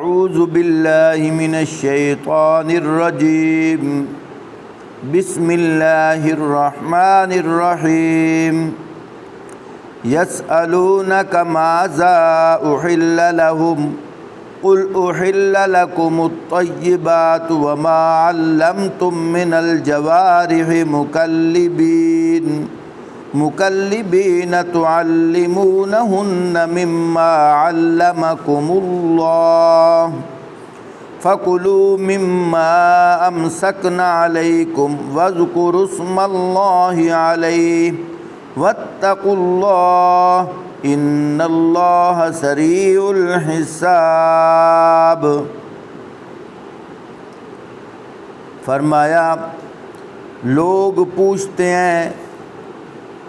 اعوذ باللہ من الشیطان الرجیم بسم اللہ الرحمن الرحیم یسألونک ماذا احل لهم قل احل لكم الطیبات وما علمتم من الجوارح مکلبین تعلمونہن مما علمکم اللہ فَكُلُوا مِمَّا أَمْسَكْنَ عَلَيْكُمْ وَاذْكُرُوا اسْمَ اللَّهِ عَلَيْهِ وَاتَّقُوا اللَّهَ إِنَّ اللَّهَ سَرِيعُ الْحِسَابِ۔ فرمایا لوگ پوچھتے ہیں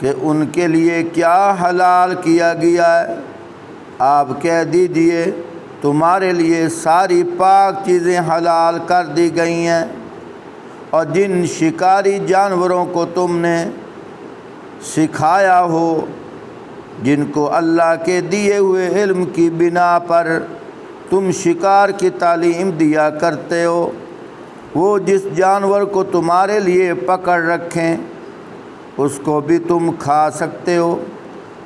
کہ ان کے لیے کیا حلال کیا گیا ہے، آپ کہہ دیجئے تمہارے لیے ساری پاک چیزیں حلال کر دی گئی ہیں، اور جن شکاری جانوروں کو تم نے سکھایا ہو، جن کو اللہ کے دیے ہوئے علم کی بنا پر تم شکار کی تعلیم دیا کرتے ہو، وہ جس جانور کو تمہارے لیے پکڑ رکھیں اس کو بھی تم کھا سکتے ہو،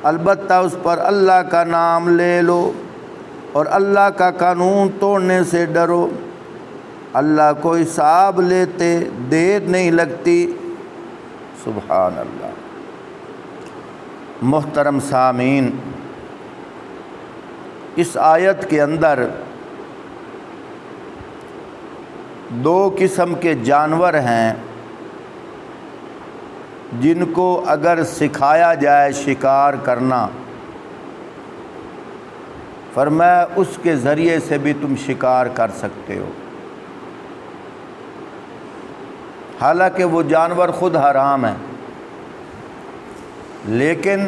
البتہ اس پر اللہ کا نام لے لو اور اللہ کا قانون توڑنے سے ڈرو، اللہ کو حساب لیتے دیر نہیں لگتی۔ سبحان اللہ۔ محترم سامعین، اس آیت کے اندر دو قسم کے جانور ہیں جن کو اگر سکھایا جائے شکار کرنا، فرمایا اس کے ذریعے سے بھی تم شکار کر سکتے ہو، حالانکہ وہ جانور خود حرام ہیں، لیکن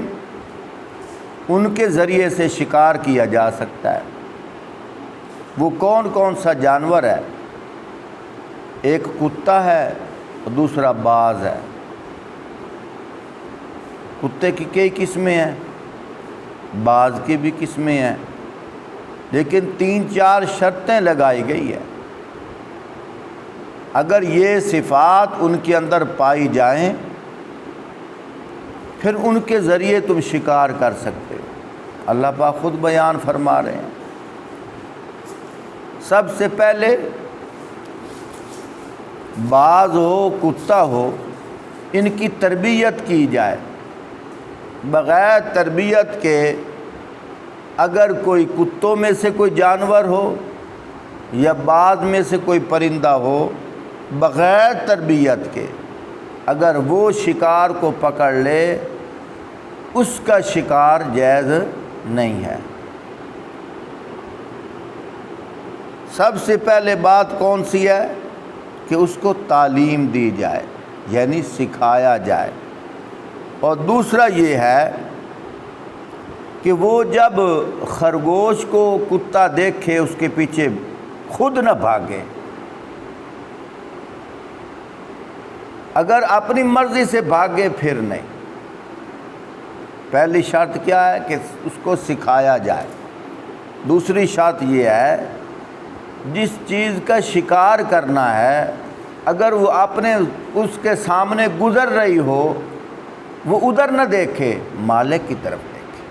ان کے ذریعے سے شکار کیا جا سکتا ہے۔ وہ کون کون سا جانور ہے؟ ایک کتا ہے اور دوسرا باز ہے۔ کتے کی کئی قسمیں ہیں، باز کی بھی قسمیں ہیں، لیکن 3-4 شرطیں لگائی گئی ہے۔ اگر یہ صفات ان کے اندر پائی جائیں پھر ان کے ذریعے تم شکار کر سکتے ہو۔ اللہ پاک خود بیان فرما رہے ہیں۔ سب سے پہلے باز ہو کتا ہو، ان کی تربیت کی جائے۔ بغیر تربیت کے اگر کوئی کتوں میں سے کوئی جانور ہو یا باز میں سے کوئی پرندہ ہو، بغیر تربیت کے اگر وہ شکار کو پکڑ لے اس کا شکار جائز نہیں ہے۔ سب سے پہلے بات کون سی ہے کہ اس کو تعلیم دی جائے، یعنی سکھایا جائے، اور دوسرا یہ ہے کہ وہ جب خرگوش کو کتا دیکھے اس کے پیچھے خود نہ بھاگے۔ اگر اپنی مرضی سے بھاگے پھر نہیں۔ پہلی شرط کیا ہے کہ اس کو سکھایا جائے۔ دوسری شرط یہ ہے جس چیز کا شکار کرنا ہے اگر وہ اپنے اس کے سامنے گزر رہی ہو وہ ادھر نہ دیکھے، مالک کی طرف دیکھے۔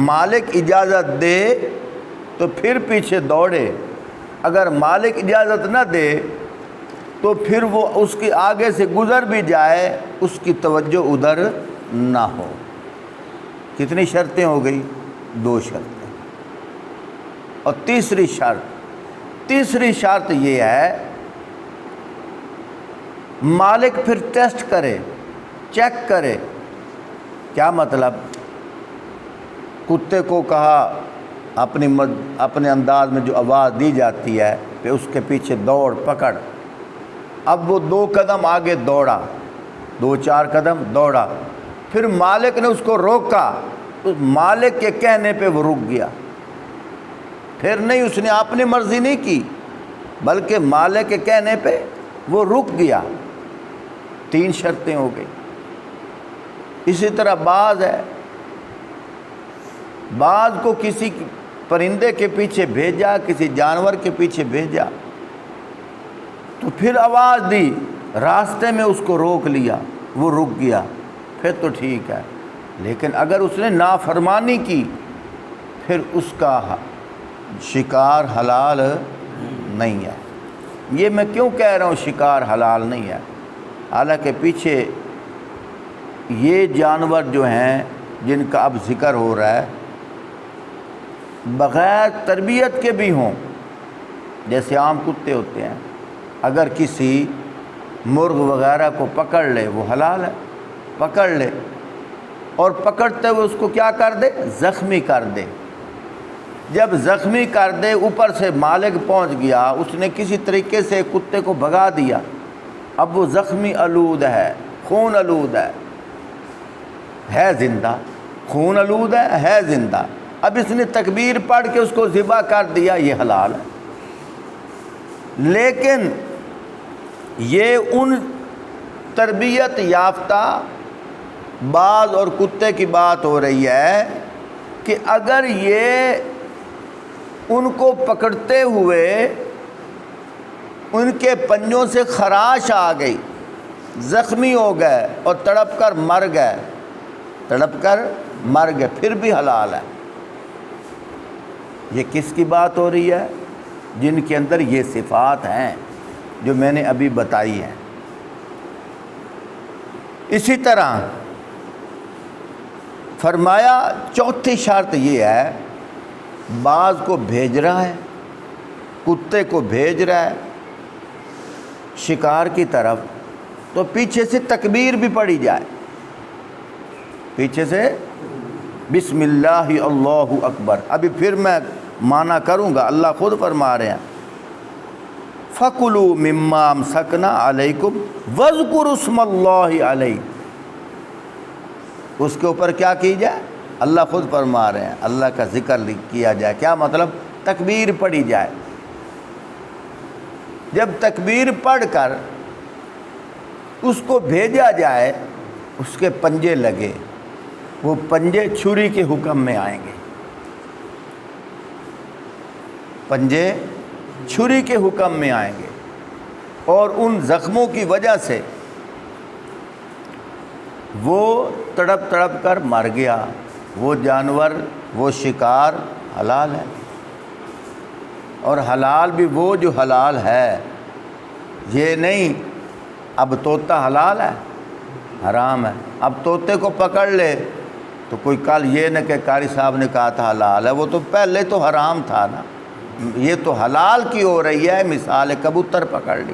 مالک اجازت دے تو پھر پیچھے دوڑے، اگر مالک اجازت نہ دے تو پھر وہ اس کے آگے سے گزر بھی جائے اس کی توجہ ادھر نہ ہو۔ کتنی شرطیں ہو گئی؟ 2 شرطیں۔ اور تیسری شرط یہ ہے مالک پھر ٹیسٹ کرے، چیک کرے۔ کیا مطلب؟ کتے کو کہا اپنے انداز میں جو آواز دی جاتی ہے کہ اس کے پیچھے دوڑ پکڑ، اب وہ 2 قدم آگے دوڑا، 2-4 قدم دوڑا، پھر مالک نے اس کو روکا، تو مالک کے کہنے پہ وہ رک گیا، پھر نہیں اس نے اپنی مرضی نہیں کی بلکہ مالک کے کہنے پہ وہ رک گیا۔ 3 شرطیں ہو گئی۔ اسی طرح باز ہے، باز کو کسی پرندے کے پیچھے بھیجا، کسی جانور کے پیچھے بھیجا، تو پھر آواز دی، راستے میں اس کو روک لیا، وہ رک گیا، پھر تو ٹھیک ہے۔ لیکن اگر اس نے نافرمانی کی پھر اس کا شکار حلال نہیں ہے۔ یہ میں کیوں کہہ رہا ہوں شکار حلال نہیں ہے؟ حالانکہ پیچھے یہ جانور جو ہیں جن کا اب ذکر ہو رہا ہے بغیر تربیت کے بھی ہوں، جیسے عام کتے ہوتے ہیں، اگر کسی مرغ وغیرہ کو پکڑ لے وہ حلال ہے، پکڑ لے اور پکڑتے ہوئے اس کو کیا کر دے؟ زخمی کر دے۔ جب زخمی کر دے، اوپر سے مالک پہنچ گیا، اس نے کسی طریقے سے کتے کو بھگا دیا، اب وہ زخمی آلود ہے، خون آلود ہے زندہ، خون آلود ہے زندہ، اب اس نے تکبیر پڑھ کے اس کو ذبح کر دیا، یہ حلال ہے۔ لیکن یہ ان تربیت یافتہ باز اور کتے کی بات ہو رہی ہے کہ اگر یہ ان کو پکڑتے ہوئے ان کے پنجوں سے خراش آ گئی، زخمی ہو گئے اور تڑپ کر مر گئے، پھر بھی حلال ہے۔ یہ کس کی بات ہو رہی ہے؟ جن کے اندر یہ صفات ہیں جو میں نے ابھی بتائی ہیں۔ اسی طرح فرمایا چوتھی شرط یہ ہے، باز کو بھیج رہا ہے، کتے کو بھیج رہا ہے شکار کی طرف، تو پیچھے سے تکبیر بھی پڑھی جائے، پیچھے سے بسم اللہ اللہ اکبر۔ ابھی پھر میں معنی کروں گا، اللہ خود فرما رہے ہیں فَكُلُوا مِمَّا أَمْسَكْنَا عَلَيْكُمْ وَاذْكُرُوا اسْمَ اللَّهِ عَلَيْهِ۔ اس کے اوپر کیا کی جائے؟ اللہ خود فرما رہے ہیں اللہ کا ذکر کیا جائے۔ کیا مطلب؟ تکبیر پڑھی جائے۔ جب تکبیر پڑھ کر اس کو بھیجا جائے، اس کے پنجے لگے، وہ پنجے چھری کے حکم میں آئیں گے، پنجے چھری کے حکم میں آئیں گے، اور ان زخموں کی وجہ سے وہ تڑپ تڑپ کر مر گیا، وہ جانور، وہ شکار حلال ہے۔ اور حلال بھی وہ جو حلال ہے، یہ نہیں اب طوطا حلال ہے حرام ہے۔ اب طوطے کو پکڑ لے تو کوئی کل یہ نہ کہ قاری صاحب نے کہا تھا حلال ہے، وہ تو پہلے تو حرام تھا نا۔ یہ تو حلال کی ہو رہی ہے، مثال کبوتر پکڑ لی،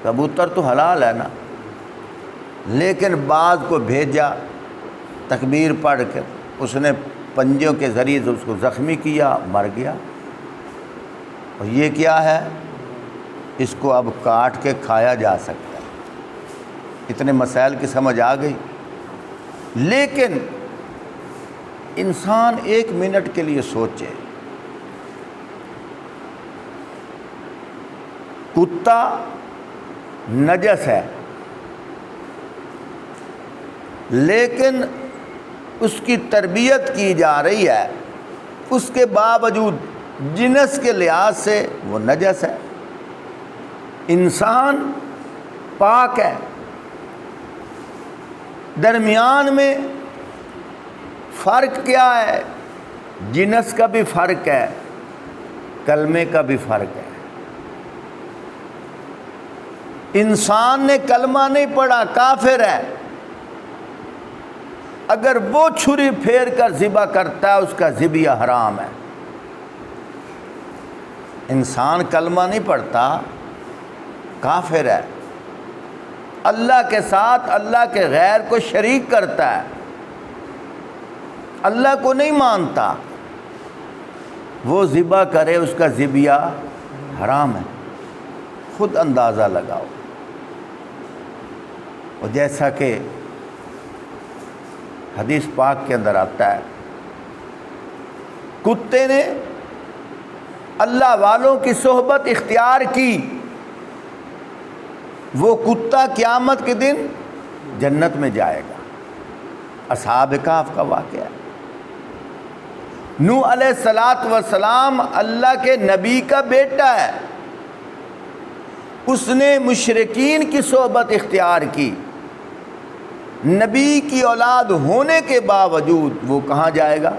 کبوتر تو حلال ہے نا، لیکن باز کو بھیجا تکبیر پڑھ کر، اس نے پنجوں کے ذریعے سے اس کو زخمی کیا، مر گیا۔ اور یہ کیا ہے؟ اس کو اب کاٹ کے کھایا جا سکتا ہے۔ اتنے مسائل کی سمجھ آ گئی۔ لیکن انسان ایک منٹ کے لیے سوچے، کتا نجس ہے، لیکن اس کی تربیت کی جا رہی ہے، اس کے باوجود جنس کے لحاظ سے وہ نجس ہے۔ انسان پاک ہے، درمیان میں فرق کیا ہے؟ جنس کا بھی فرق ہے، کلمے کا بھی فرق ہے۔ انسان نے کلمہ نہیں پڑھا، کافر ہے، اگر وہ چھری پھیر کر ذبح کرتا ہے اس کا ذبیہ حرام ہے۔ انسان کلمہ نہیں پڑھتا، کافر ہے، اللہ کے ساتھ اللہ کے غیر کو شریک کرتا ہے، اللہ کو نہیں مانتا، وہ ذبح کرے اس کا ذبیہ حرام ہے۔ خود اندازہ لگاؤ۔ اور جیسا کہ حدیث پاک کے اندر آتا ہے، کتے نے اللہ والوں کی صحبت اختیار کی، وہ کتا قیامت کے دن جنت میں جائے گا۔ اصحاب کہف کا واقعہ ہے۔ نوح علیہ الصلاۃ والسلام اللہ کے نبی کا بیٹا ہے، اس نے مشرکین کی صحبت اختیار کی، نبی کی اولاد ہونے کے باوجود وہ کہاں جائے گا؟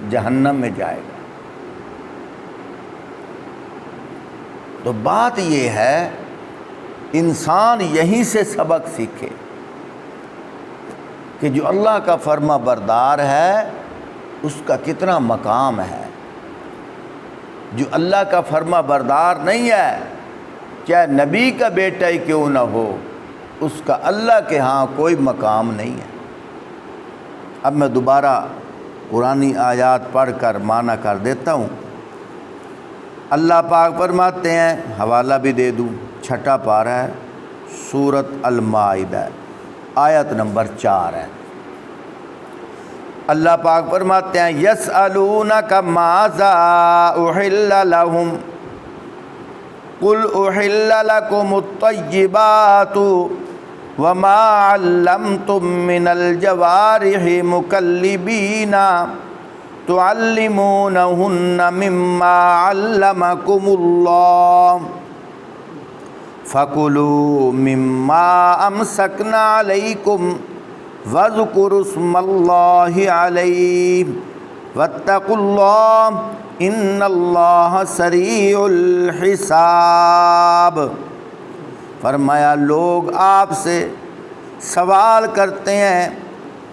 جہنم میں جائے گا۔ تو بات یہ ہے انسان یہیں سے سبق سیکھے کہ جو اللہ کا فرما بردار ہے اس کا کتنا مقام ہے، جو اللہ کا فرما بردار نہیں ہے چاہے نبی کا بیٹا ہی کیوں نہ ہو اس کا اللہ کے ہاں کوئی مقام نہیں ہے۔ اب میں دوبارہ قرآنی آیات پڑھ کر معنی کر دیتا ہوں۔ اللہ پاک فرماتے ہیں، حوالہ بھی دے دوں، 6 پارہ ہے، سورۃ المائدہ، آیت نمبر 4 ہے۔ اللہ پاک فرماتے ہیں یسألونک ماذا احل لہم قل احل لکم الطیبات وما علمتم من الجوارح مکلبین تعلمونہن مما علمکم اللہ فَكُلُوا مِمَّا أَمْسَكْنَا عَلَيْكُمْ وَاذْكُرُوا اسْمَ اللَّهِ عَلَيْهِ وَاتَّقُوا اللَّهَ إِنَّ اللَّهَ سَرِيعُ الْحِسَابِ۔ فرمایا لوگ آپ سے سوال کرتے ہیں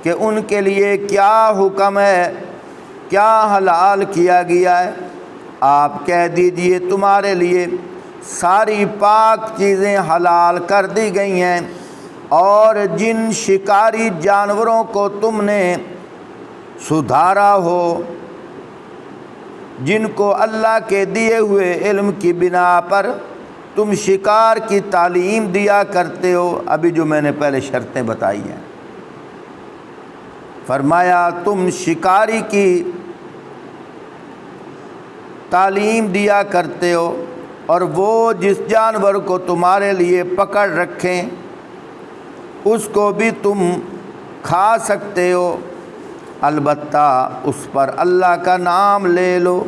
کہ ان کے لیے کیا حکم ہے، کیا حلال کیا گیا ہے۔ آپ کہہ دیجئے تمہارے لیے ساری پاک چیزیں حلال کر دی گئی ہیں، اور جن شکاری جانوروں کو تم نے سدھارا ہو، جن کو اللہ کے دیے ہوئے علم کی بنا پر تم شکار کی تعلیم دیا کرتے ہو، ابھی جو میں نے پہلے شرطیں بتائی ہیں، فرمایا تم شکاری کی تعلیم دیا کرتے ہو، اور وہ جس جانور کو تمہارے لیے پکڑ رکھیں اس کو بھی تم کھا سکتے ہو، البتہ اس پر اللہ کا نام لے لو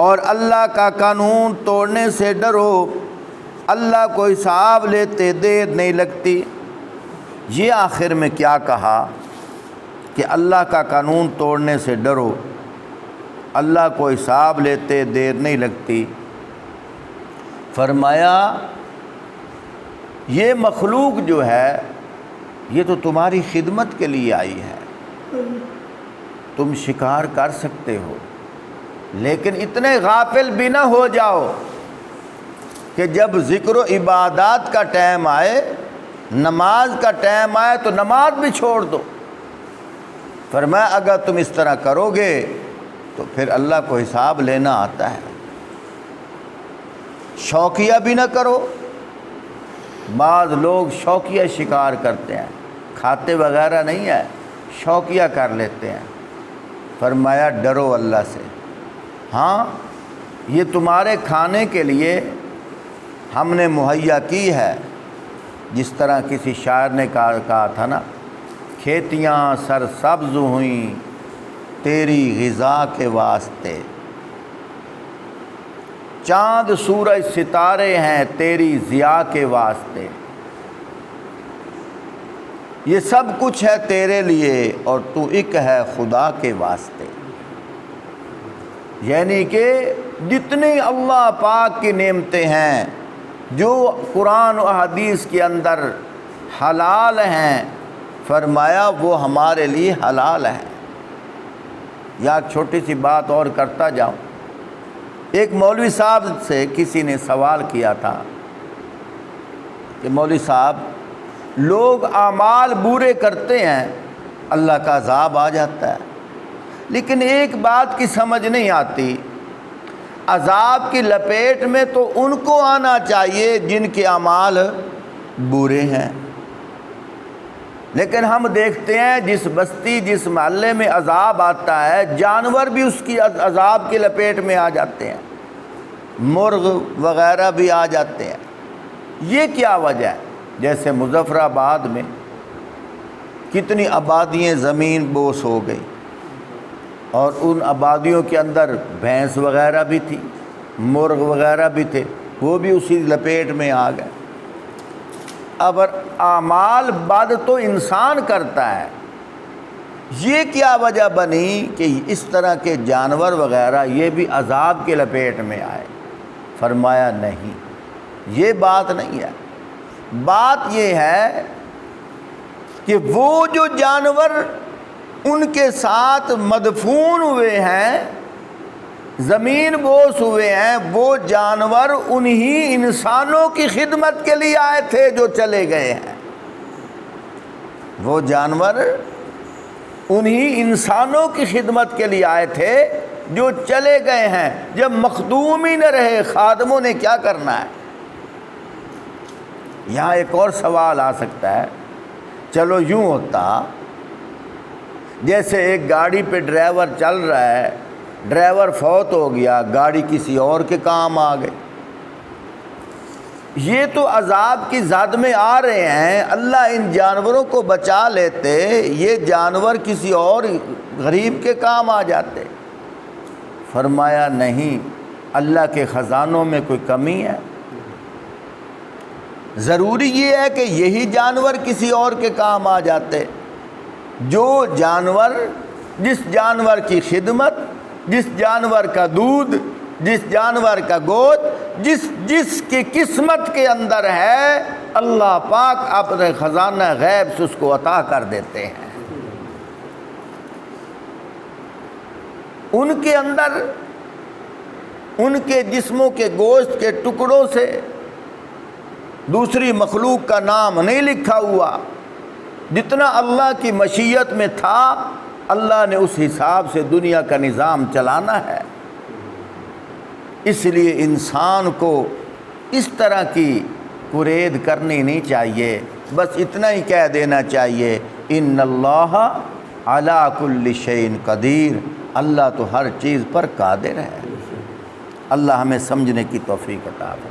اور اللہ کا قانون توڑنے سے ڈرو، اللہ کو حساب لیتے دیر نہیں لگتی۔ یہ آخر میں کیا کہا کہ اللہ کا قانون توڑنے سے ڈرو، اللہ کو حساب لیتے دیر نہیں لگتی۔ فرمایا یہ مخلوق جو ہے یہ تو تمہاری خدمت کے لیے آئی ہے، تم شکار کر سکتے ہو، لیکن اتنے غافل بھی نہ ہو جاؤ کہ جب ذکر و عبادات کا ٹائم آئے، نماز کا ٹائم آئے تو نماز بھی چھوڑ دو۔ فرمایا اگر تم اس طرح کرو گے تو پھر اللہ کو حساب لینا آتا ہے۔ شوقیہ بھی نہ کرو، بعض لوگ شوقیہ شکار کرتے ہیں، کھاتے وغیرہ نہیں ہے، شوقیہ کر لیتے ہیں۔ فرمایا ڈرو اللہ سے، ہاں یہ تمہارے کھانے کے لیے ہم نے مہیا کی ہے، جس طرح کسی شاعر نے کہا تھا نا، کھیتیاں سرسبز ہوئیں تیری غذا کے واسطے، چاند سورج ستارے ہیں تیری ضیاء کے واسطے، یہ سب کچھ ہے تیرے لیے اور تو ایک ہے خدا کے واسطے۔ یعنی کہ جتنی اللہ پاک کی نعمتیں ہیں جو قرآن و حدیث کے اندر حلال ہیں، فرمایا وہ ہمارے لیے حلال ہیں۔ یا ایک چھوٹی سی بات اور کرتا جاؤں، ایک مولوی صاحب سے کسی نے سوال کیا تھا کہ مولوی صاحب لوگ اعمال برے کرتے ہیں اللہ کا عذاب آ جاتا ہے، لیکن ایک بات کی سمجھ نہیں آتی، عذاب کی لپیٹ میں تو ان کو آنا چاہیے جن کے اعمال برے ہیں، لیکن ہم دیکھتے ہیں جس بستی جس محلے میں عذاب آتا ہے جانور بھی اس کی عذاب کی لپیٹ میں آ جاتے ہیں، مرغ وغیرہ بھی آ جاتے ہیں۔ یہ کیا وجہ ہے؟ جیسے مظفر آباد میں کتنی آبادیاں زمین بوس ہو گئی، اور ان آبادیوں کے اندر بھینس وغیرہ بھی تھی، مرغ وغیرہ بھی تھے، وہ بھی اسی لپیٹ میں آ گئے۔ اب اعمال بد تو انسان کرتا ہے، یہ کیا وجہ بنی کہ اس طرح کے جانور وغیرہ یہ بھی عذاب کے لپیٹ میں آئے؟ فرمایا نہیں، یہ بات نہیں ہے۔ بات یہ ہے کہ وہ جو جانور ان کے ساتھ مدفون ہوئے ہیں، زمین بوس ہوئے ہیں، وہ جانور انہی انسانوں کی خدمت کے لیے آئے تھے جو چلے گئے ہیں۔ وہ جانور انہی انسانوں کی خدمت کے لیے آئے تھے جو چلے گئے ہیں۔ جب مخدوم ہی نہ رہے، خادموں نے کیا کرنا ہے؟ یہاں ایک اور سوال آ سکتا ہے، چلو یوں ہوتا جیسے ایک گاڑی پہ ڈرائیور چل رہا ہے، ڈرائیور فوت ہو گیا، گاڑی کسی اور کے کام آ گئی، یہ تو عذاب کی زد میں آ رہے ہیں، اللہ ان جانوروں کو بچا لیتے، یہ جانور کسی اور غریب کے کام آ جاتے۔ فرمایا نہیں، اللہ کے خزانوں میں کوئی کمی ہے؟ ضروری یہ ہے کہ یہی جانور کسی اور کے کام آ جاتے؟ جو جانور، جس جانور کی خدمت، جس جانور کا دودھ، جس جانور کا گوشت، جس کی قسمت کے اندر ہے، اللہ پاک اپنے خزانہ غیب سے اس کو عطا کر دیتے ہیں۔ ان کے اندر ان کے جسموں کے گوشت کے ٹکڑوں سے دوسری مخلوق کا نام نہیں لکھا ہوا، جتنا اللہ کی مشیت میں تھا اللہ نے اس حساب سے دنیا کا نظام چلانا ہے۔ اس لیے انسان کو اس طرح کی قرید کرنی نہیں چاہیے، بس اتنا ہی کہہ دینا چاہیے ان اللہ علی کل شیء قدیر، اللہ تو ہر چیز پر قادر ہے۔ اللہ ہمیں سمجھنے کی توفیق عطا فرمائے۔